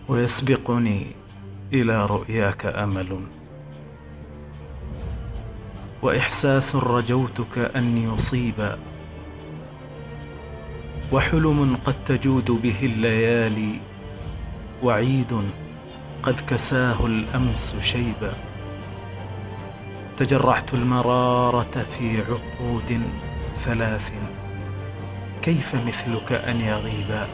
ويسبقني إلى رؤياك أمل وإحساس رجوتك أن يصيب، وحلم قد تجود به الليالي، وعيد قد كساه الأمس شيبا. تجرعت المرارة في عقود 3، كيف مثلك أن يغيبا؟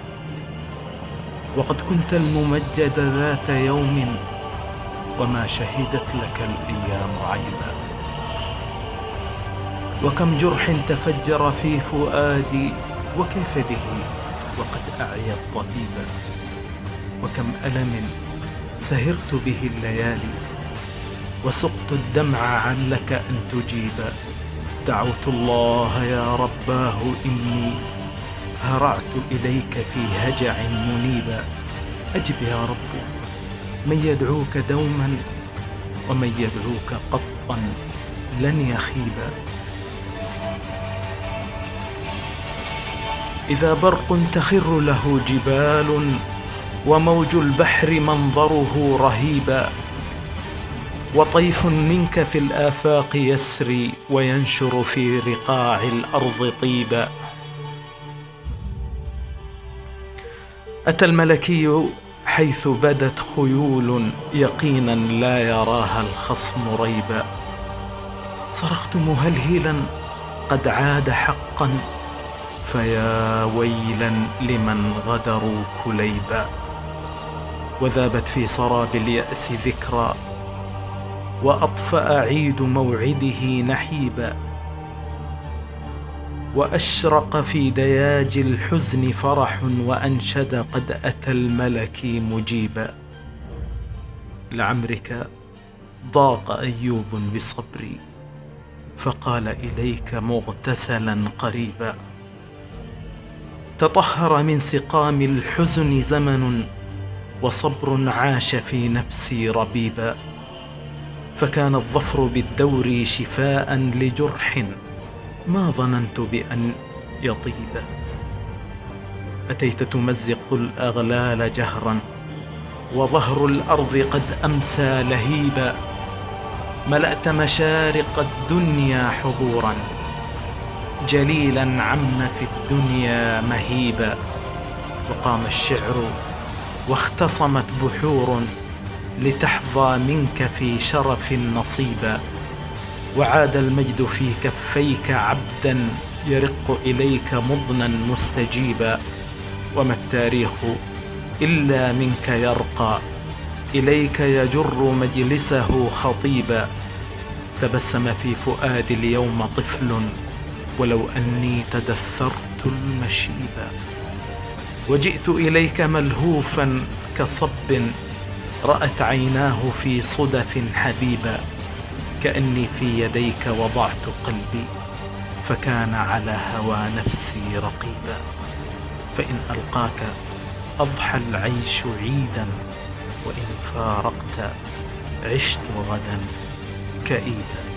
وقد كنت الممجد ذات يوم، وما شهدت لك الأيام عيبا. وكم جرح تفجر في فؤادي، وكيف به وقد أعيا الطبيبا. وكم ألم سهرت به الليالي، وسقت الدمع علك أن تجيبا. دعوت الله يا رباه إني هرعت إليك في هجع منيبا. أجب يا رب، من يدعوك دوما ومن يدعوك قطا لن يخيبا. إذا برق تخر له جبال، وموج البحر منظره رهيبا، وطيف منك في الآفاق يسري وينشر في رقاع الأرض طيبا. أتى الملكي حيث بدت خيول، يقينا لا يراها الخصم ريبا. صرخت مهلهلا قد عاد حقا، فيا ويلا لمن غدروا كليبا. وذابت في سراب اليأس ذكرى، وأطفأ عيد موعده نحيبا. وأشرق في دياج الحزن فرح، وأنشد قد أتى الملك مجيبا. لعمرك ضاق أيوب بصبري، فقال إليك مغتسلا قريبا. تطهر من سقام الحزن زمن، وصبر عاش في نفسي ربيبا. فكان الظفر بالدور شفاء لجرح ما ظننت بأن يطيبا. أتيت تمزق الأغلال جهرا، وظهر الأرض قد أمسى لهيبا. ملأت مشارق الدنيا حضورا، جليلا عم في الدنيا مهيبا. وقام الشعر واختصمت بحور، لتحظى منك في شرف نصيبا. وعاد المجد في كفيك عبدا، يرق إليك مضنا مستجيبا. وما التاريخ إلا منك يرقى، إليك يجر مجلسه خطيبا. تبسم في فؤادي اليوم طفل، ولو أني تدثرت المشيبا. وجئت إليك ملهوفا كصب، رأت عيناه في صدف حبيبا. كأني في يديك وضعت قلبي، فكان على هوى نفسي رقيبا. فإن ألقاك أضحى العيش عيدا، وإن فارقت عشت غدا كئيبا.